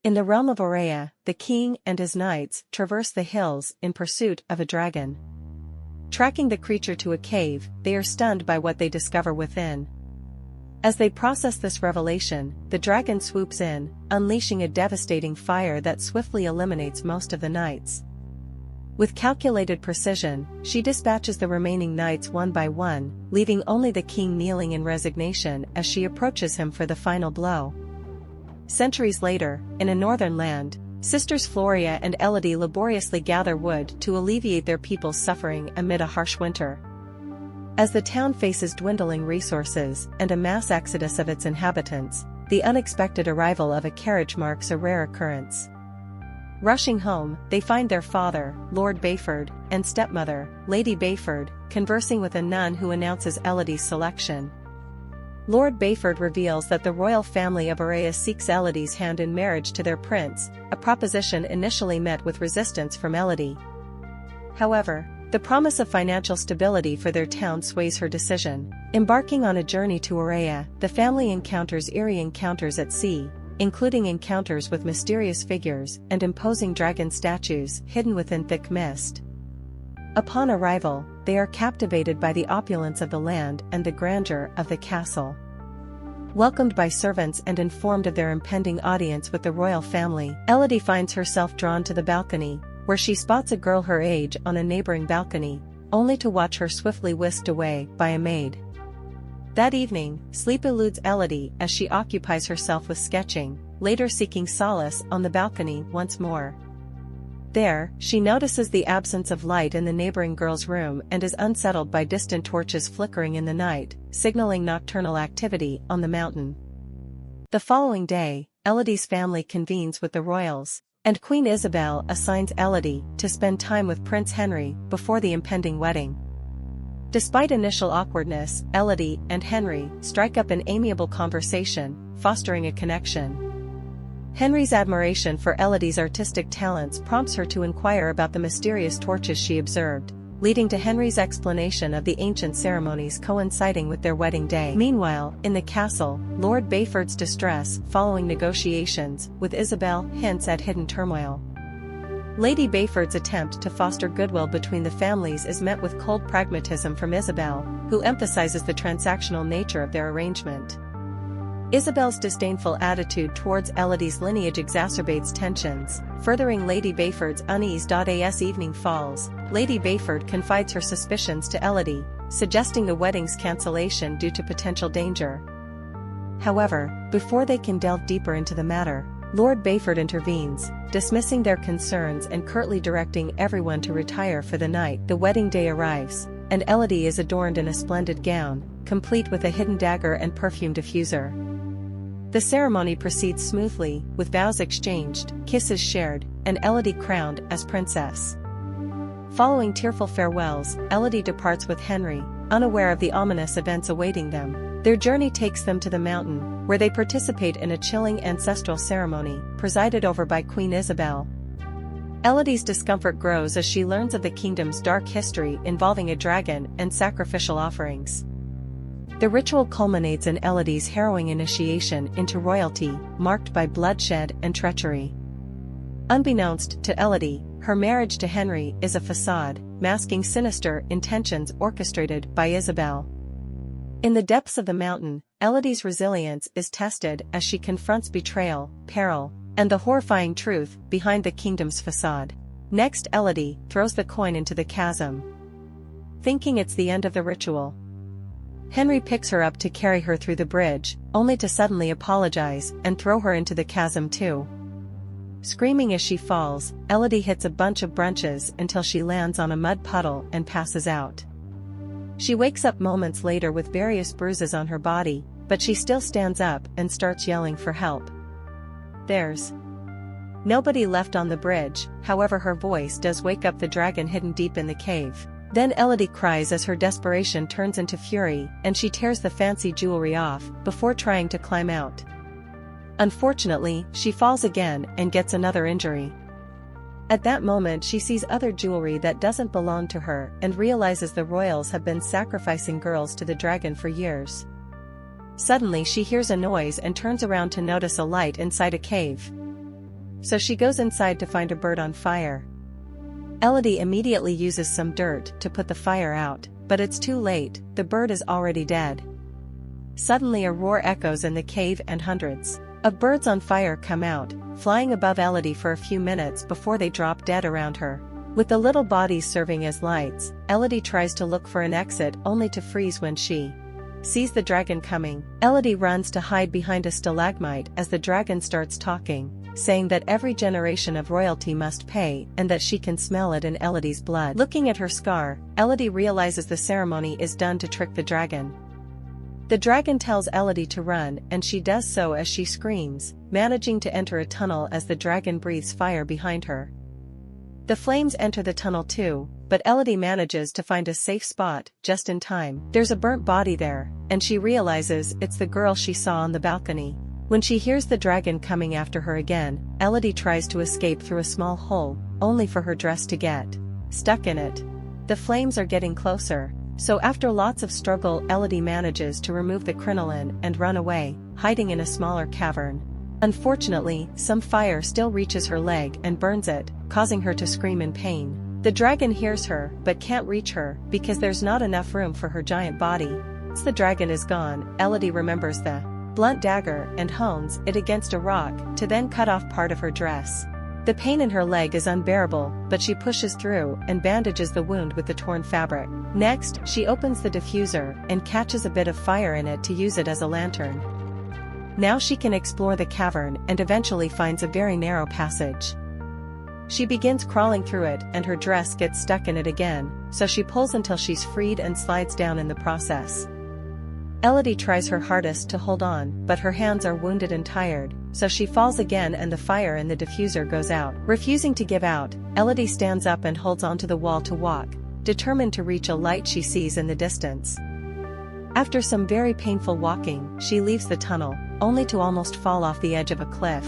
In the realm of Aurea, the king and his knights traverse the hills in pursuit of a dragon. Tracking the creature to a cave, they are stunned by what they discover within. As they process this revelation, the dragon swoops in, unleashing a devastating fire that swiftly eliminates most of the knights. With calculated precision, she dispatches the remaining knights one by one, leaving only the king kneeling in resignation as she approaches him for the final blow. Centuries later, in a northern land, sisters Floria and Elodie laboriously gather wood to alleviate their people's suffering amid a harsh winter. As the town faces dwindling resources and a mass exodus of its inhabitants, the unexpected arrival of a carriage marks a rare occurrence. Rushing home, they find their father, Lord Bayford, and stepmother, Lady Bayford, conversing with a nun who announces Elodie's selection. Lord Bayford reveals that the royal family of Aurea seeks Elodie's hand in marriage to their prince, a proposition initially met with resistance from Elodie. However, the promise of financial stability for their town sways her decision. Embarking on a journey to Aurea, the family encounters eerie encounters at sea, including encounters with mysterious figures and imposing dragon statues hidden within thick mist. Upon arrival, they are captivated by the opulence of the land and the grandeur of the castle. Welcomed by servants and informed of their impending audience with the royal family, Elodie finds herself drawn to the balcony, where she spots a girl her age on a neighboring balcony, only to watch her swiftly whisked away by a maid. That evening, sleep eludes Elodie as she occupies herself with sketching, later seeking solace on the balcony once more. There, she notices the absence of light in the neighboring girl's room and is unsettled by distant torches flickering in the night, signaling nocturnal activity on the mountain. The following day, Elodie's family convenes with the royals, and Queen Isabel assigns Elodie to spend time with Prince Henry before the impending wedding. Despite initial awkwardness, Elodie and Henry strike up an amiable conversation, fostering a connection. Henry's admiration for Elodie's artistic talents prompts her to inquire about the mysterious torches she observed, leading to Henry's explanation of the ancient ceremonies coinciding with their wedding day. Meanwhile, in the castle, Lord Bayford's distress following negotiations with Isabel hints at hidden turmoil. Lady Bayford's attempt to foster goodwill between the families is met with cold pragmatism from Isabel, who emphasizes the transactional nature of their arrangement. Isabel's disdainful attitude towards Elodie's lineage exacerbates tensions, furthering Lady Bayford's unease. As evening falls, Lady Bayford confides her suspicions to Elodie, suggesting the wedding's cancellation due to potential danger. However, before they can delve deeper into the matter, Lord Bayford intervenes, dismissing their concerns and curtly directing everyone to retire for the night. The wedding day arrives, and Elodie is adorned in a splendid gown, complete with a hidden dagger and perfume diffuser. The ceremony proceeds smoothly, with vows exchanged, kisses shared, and Elodie crowned as princess. Following tearful farewells, Elodie departs with Henry, unaware of the ominous events awaiting them. Their journey takes them to the mountain, where they participate in a chilling ancestral ceremony, presided over by Queen Isabel. Elodie's discomfort grows as she learns of the kingdom's dark history involving a dragon and sacrificial offerings. The ritual culminates in Elodie's harrowing initiation into royalty, marked by bloodshed and treachery. Unbeknownst to Elodie, her marriage to Henry is a facade, masking sinister intentions orchestrated by Isabel. In the depths of the mountain, Elodie's resilience is tested as she confronts betrayal, peril, and the horrifying truth behind the kingdom's facade. Next, Elodie throws the coin into the chasm, thinking it's the end of the ritual. Henry picks her up to carry her through the bridge, only to suddenly apologize and throw her into the chasm too. Screaming as she falls, Elodie hits a bunch of branches until she lands on a mud puddle and passes out. She wakes up moments later with various bruises on her body, but she still stands up and starts yelling for help. There's nobody left on the bridge, however her voice does wake up the dragon hidden deep in the cave. Then Elodie cries as her desperation turns into fury and she tears the fancy jewelry off before trying to climb out. Unfortunately, she falls again and gets another injury. At that moment she sees other jewelry that doesn't belong to her and realizes the royals have been sacrificing girls to the dragon for years. Suddenly she hears a noise and turns around to notice a light inside a cave. so she goes inside to find a bird on fire. Elodie immediately uses some dirt to put the fire out, but it's too late, the bird is already dead. Suddenly a roar echoes in the cave and hundreds of birds on fire come out, flying above Elodie for a few minutes before they drop dead around her. With the little bodies serving as lights, Elodie tries to look for an exit only to freeze when she sees the dragon coming. Elodie runs to hide behind a stalagmite as the dragon starts talking, saying that every generation of royalty must pay and that she can smell it in Elodie's blood. Looking at her scar, Elodie realizes the ceremony is done to trick the dragon. The dragon tells Elodie to run and she does so as she screams, managing to enter a tunnel as the dragon breathes fire behind her. The flames enter the tunnel too, but Elodie manages to find a safe spot just in time. There's a burnt body there, and she realizes it's the girl she saw on the balcony. When she hears the dragon coming after her again, Elodie tries to escape through a small hole, only for her dress to get stuck in it. The flames are getting closer, so after lots of struggle Elodie manages to remove the crinoline and run away, hiding in a smaller cavern. Unfortunately, some fire still reaches her leg and burns it, causing her to scream in pain. The dragon hears her but can't reach her because there's not enough room for her giant body. Once the dragon is gone, Elodie remembers the blunt dagger and hones it against a rock to then cut off part of her dress. The pain in her leg is unbearable, but she pushes through and bandages the wound with the torn fabric. Next, she opens the diffuser and catches a bit of fire in it to use it as a lantern. Now she can explore the cavern and eventually finds a very narrow passage. She begins crawling through it and her dress gets stuck in it again, so she pulls until she's freed and slides down in the process. Elodie tries her hardest to hold on, but her hands are wounded and tired, so she falls again and the fire in the diffuser goes out. Refusing to give out, Elodie stands up and holds onto the wall to walk, determined to reach a light she sees in the distance. After some very painful walking, she leaves the tunnel, only to almost fall off the edge of a cliff.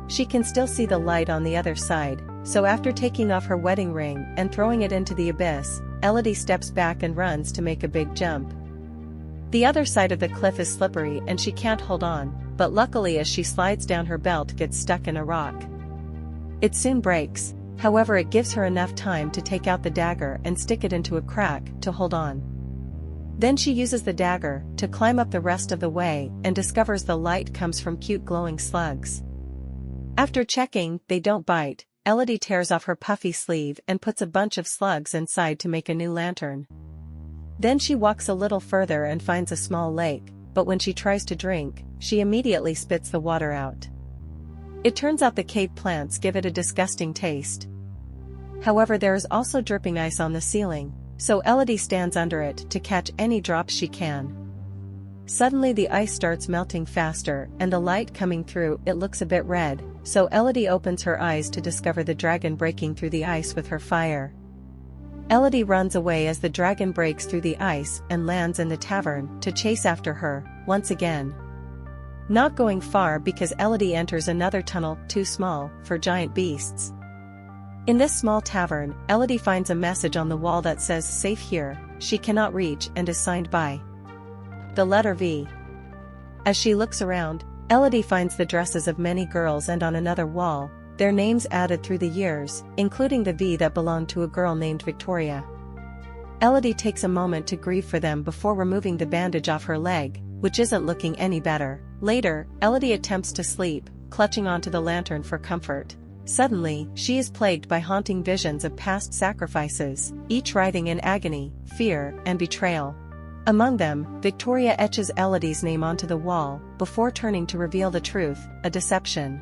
She can still see the light on the other side, so after taking off her wedding ring and throwing it into the abyss, Elodie steps back and runs to make a big jump. The other side of the cliff is slippery and she can't hold on, but luckily as she slides down her belt gets stuck in a rock. It soon breaks, however it gives her enough time to take out the dagger and stick it into a crack to hold on. Then she uses the dagger to climb up the rest of the way and discovers the light comes from cute glowing slugs. After checking they don't bite, Elodie tears off her puffy sleeve and puts a bunch of slugs inside to make a new lantern. Then she walks a little further and finds a small lake, but when she tries to drink, she immediately spits the water out. It turns out the cave plants give it a disgusting taste. However, there is also dripping ice on the ceiling, so Elodie stands under it to catch any drops she can. Suddenly the ice starts melting faster and the light coming through it looks a bit red, so Elodie opens her eyes to discover the dragon breaking through the ice with her fire. Elodie runs away as the dragon breaks through the ice and lands in the tavern to chase after her, once again. Not going far because Elodie enters another tunnel too small for giant beasts. In this small tavern, Elodie finds a message on the wall that says "Safe here," she cannot reach and is signed by the letter V. As she looks around, Elodie finds the dresses of many girls and on another wall, their names added through the years, including the V that belonged to a girl named Victoria. Elodie takes a moment to grieve for them before removing the bandage off her leg, which isn't looking any better. Later, Elodie attempts to sleep, clutching onto the lantern for comfort. Suddenly, she is plagued by haunting visions of past sacrifices, each writhing in agony, fear, and betrayal. Among them, Victoria etches Elodie's name onto the wall, before turning to reveal the truth, a deception.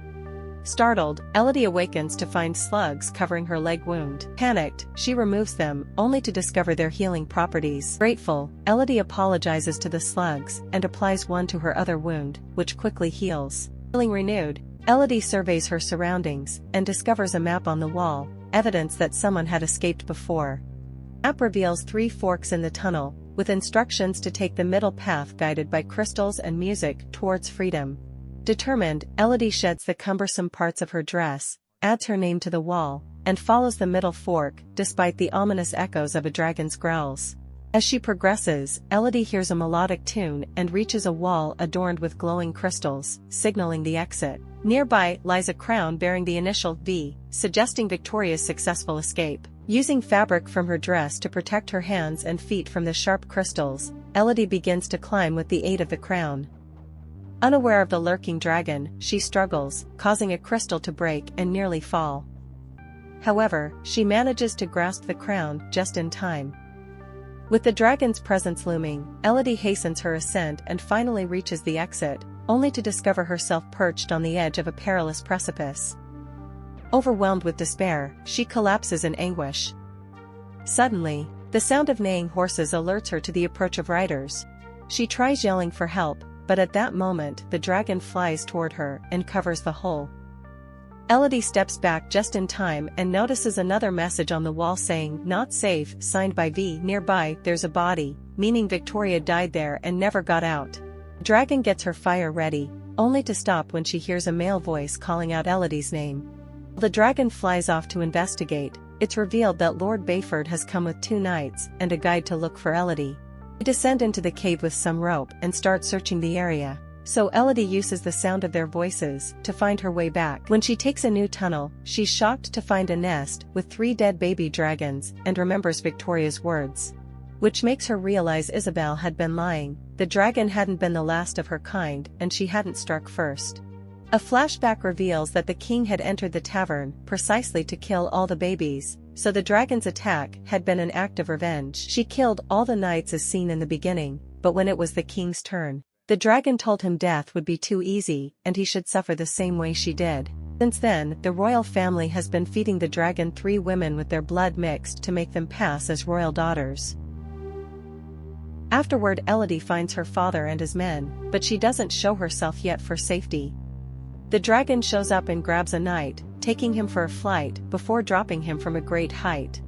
Startled, Elodie awakens to find slugs covering her leg wound. Panicked, she removes them, only to discover their healing properties. Grateful, Elodie apologizes to the slugs and applies one to her other wound, which quickly heals. Feeling renewed, Elodie surveys her surroundings and discovers a map on the wall, evidence that someone had escaped before. The map reveals 3 forks in the tunnel, with instructions to take the middle path guided by crystals and music towards freedom. Determined, Elodie sheds the cumbersome parts of her dress, adds her name to the wall, and follows the middle fork, despite the ominous echoes of a dragon's growls. As she progresses, Elodie hears a melodic tune and reaches a wall adorned with glowing crystals, signaling the exit. Nearby lies a crown bearing the initial V, suggesting Victoria's successful escape. Using fabric from her dress to protect her hands and feet from the sharp crystals, Elodie begins to climb with the aid of the crown. Unaware of the lurking dragon, she struggles, causing a crystal to break and nearly fall. However, she manages to grasp the crown just in time. With the dragon's presence looming, Elodie hastens her ascent and finally reaches the exit, only to discover herself perched on the edge of a perilous precipice. Overwhelmed with despair, she collapses in anguish. Suddenly, the sound of neighing horses alerts her to the approach of riders. She tries yelling for help, but at that moment the dragon flies toward her and covers the hole. Elodie steps back just in time and notices another message on the wall saying "Not safe," signed by V. Nearby, there's a body, meaning Victoria died there and never got out. The dragon gets her fire ready, only to stop when she hears a male voice calling out Elodie's name. The dragon flies off to investigate. It's revealed that Lord Bayford has come with 2 knights and a guide to look for Elodie. They descend into the cave with some rope and start searching the area, so Elodie uses the sound of their voices to find her way back. When she takes a new tunnel, she's shocked to find a nest with 3 dead baby dragons and remembers Victoria's words, which makes her realize Isabel had been lying. The dragon hadn't been the last of her kind and she hadn't struck first. A flashback reveals that the king had entered the tavern precisely to kill all the babies, so the dragon's attack had been an act of revenge. She killed all the knights as seen in the beginning, but when it was the king's turn, the dragon told him death would be too easy and he should suffer the same way she did. Since then, the royal family has been feeding the dragon 3 women with their blood mixed to make them pass as royal daughters. Afterward, Elodie finds her father and his men, but she doesn't show herself yet for safety. The dragon shows up and grabs a knight, taking him for a flight before dropping him from a great height.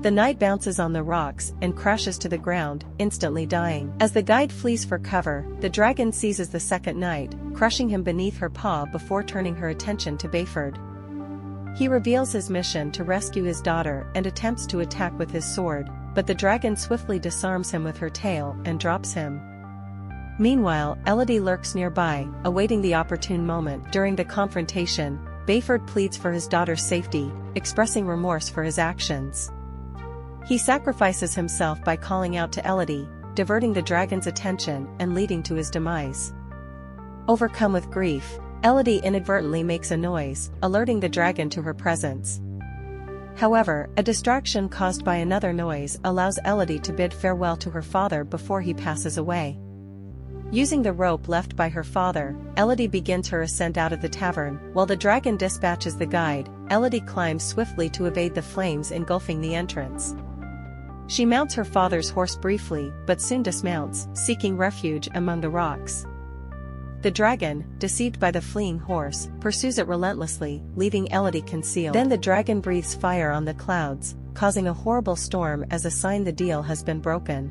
The knight bounces on the rocks and crashes to the ground, instantly dying. As the guide flees for cover, the dragon seizes the second knight, crushing him beneath her paw before turning her attention to Bayford. He reveals his mission to rescue his daughter and attempts to attack with his sword, but the dragon swiftly disarms him with her tail and drops him. Meanwhile, Elodie lurks nearby, awaiting the opportune moment. During the confrontation, Bayford pleads for his daughter's safety, expressing remorse for his actions. He sacrifices himself by calling out to Elodie, diverting the dragon's attention and leading to his demise. Overcome with grief, Elodie inadvertently makes a noise, alerting the dragon to her presence. However, a distraction caused by another noise allows Elodie to bid farewell to her father before he passes away. Using the rope left by her father, Elodie begins her ascent out of the tavern. While the dragon dispatches the guide, Elodie climbs swiftly to evade the flames engulfing the entrance. She mounts her father's horse briefly, but soon dismounts, seeking refuge among the rocks. The dragon, deceived by the fleeing horse, pursues it relentlessly, leaving Elodie concealed. Then the dragon breathes fire on the clouds, causing a horrible storm as a sign the deal has been broken.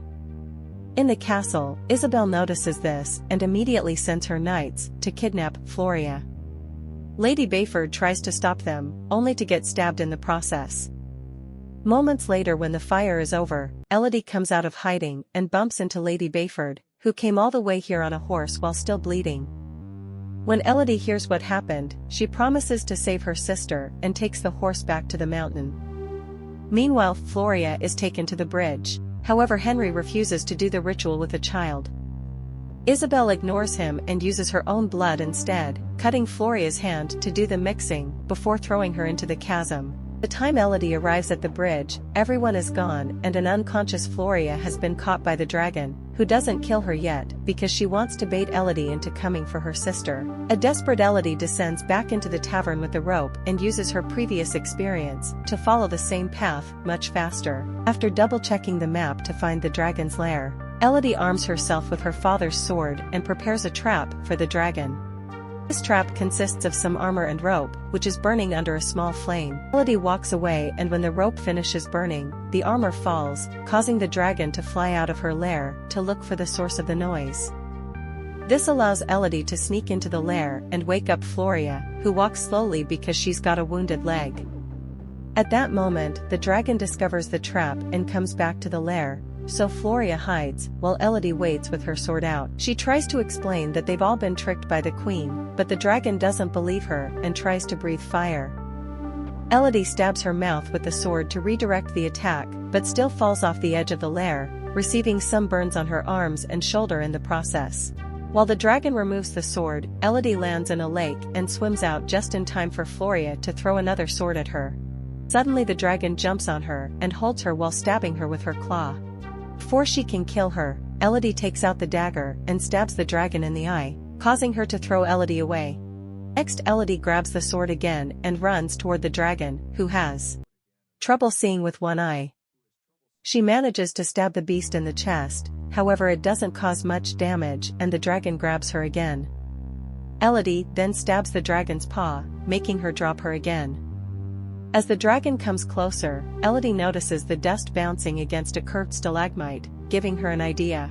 In the castle, Isabel notices this and immediately sends her knights to kidnap Floria. Lady Bayford tries to stop them, only to get stabbed in the process. Moments later, when the fire is over, Elodie comes out of hiding and bumps into Lady Bayford, who came all the way here on a horse while still bleeding. When Elodie hears what happened, she promises to save her sister and takes the horse back to the mountain. Meanwhile, Floria is taken to the bridge. However, Henry refuses to do the ritual with the child. Isabel ignores him and uses her own blood instead, cutting Floria's hand to do the mixing, before throwing her into the chasm. By the time Elodie arrives at the bridge, everyone is gone and an unconscious Floria has been caught by the dragon, who doesn't kill her yet because she wants to bait Elodie into coming for her sister. A desperate Elodie descends back into the tavern with the rope and uses her previous experience to follow the same path much faster. After double-checking the map to find the dragon's lair, Elodie arms herself with her father's sword and prepares a trap for the dragon. This trap consists of some armor and rope, which is burning under a small flame. Elodie walks away, and when the rope finishes burning, the armor falls, causing the dragon to fly out of her lair to look for the source of the noise. This allows Elodie to sneak into the lair and wake up Floria, who walks slowly because she's got a wounded leg. At that moment, the dragon discovers the trap and comes back to the lair, so Floria hides, while Elodie waits with her sword out. She tries to explain that they've all been tricked by the queen, but the dragon doesn't believe her and tries to breathe fire. Elodie stabs her mouth with the sword to redirect the attack, but still falls off the edge of the lair, receiving some burns on her arms and shoulder in the process. While the dragon removes the sword, Elodie lands in a lake and swims out just in time for Floria to throw another sword at her. Suddenly the dragon jumps on her and holds her while stabbing her with her claw. Before she can kill her, Elodie takes out the dagger and stabs the dragon in the eye, causing her to throw Elodie away. Next, Elodie grabs the sword again and runs toward the dragon, who has trouble seeing with one eye. She manages to stab the beast in the chest, however it doesn't cause much damage and the dragon grabs her again. Elodie then stabs the dragon's paw, making her drop her again. As the dragon comes closer, Elodie notices the dust bouncing against a curved stalagmite, giving her an idea.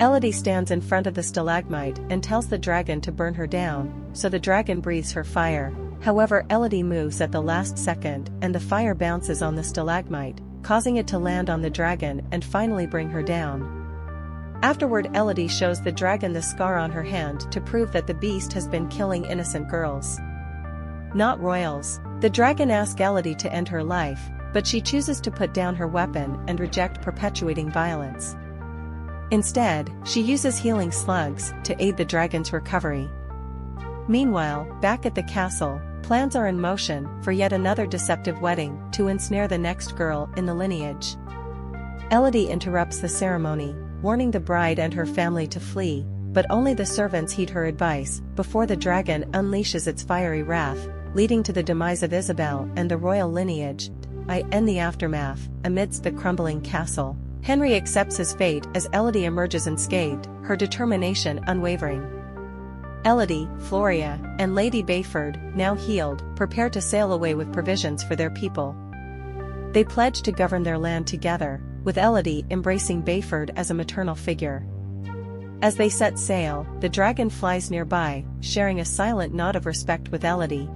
Elodie stands in front of the stalagmite and tells the dragon to burn her down, so the dragon breathes her fire. However, Elodie moves at the last second and the fire bounces on the stalagmite, causing it to land on the dragon and finally bring her down. Afterward, Elodie shows the dragon the scar on her hand to prove that the beast has been killing innocent girls, not royals. The dragon asks Elodie to end her life, but she chooses to put down her weapon and reject perpetuating violence. Instead, she uses healing slugs to aid the dragon's recovery. Meanwhile, back at the castle, plans are in motion for yet another deceptive wedding to ensnare the next girl in the lineage. Elodie interrupts the ceremony, warning the bride and her family to flee, but only the servants heed her advice before the dragon unleashes its fiery wrath, leading to the demise of Isabel and the royal lineage. In the aftermath, amidst the crumbling castle, Henry accepts his fate as Elodie emerges unscathed, her determination unwavering. Elodie, Floria, and Lady Bayford, now healed, prepare to sail away with provisions for their people. They pledge to govern their land together, with Elodie embracing Bayford as a maternal figure. As they set sail, the dragon flies nearby, sharing a silent nod of respect with Elodie.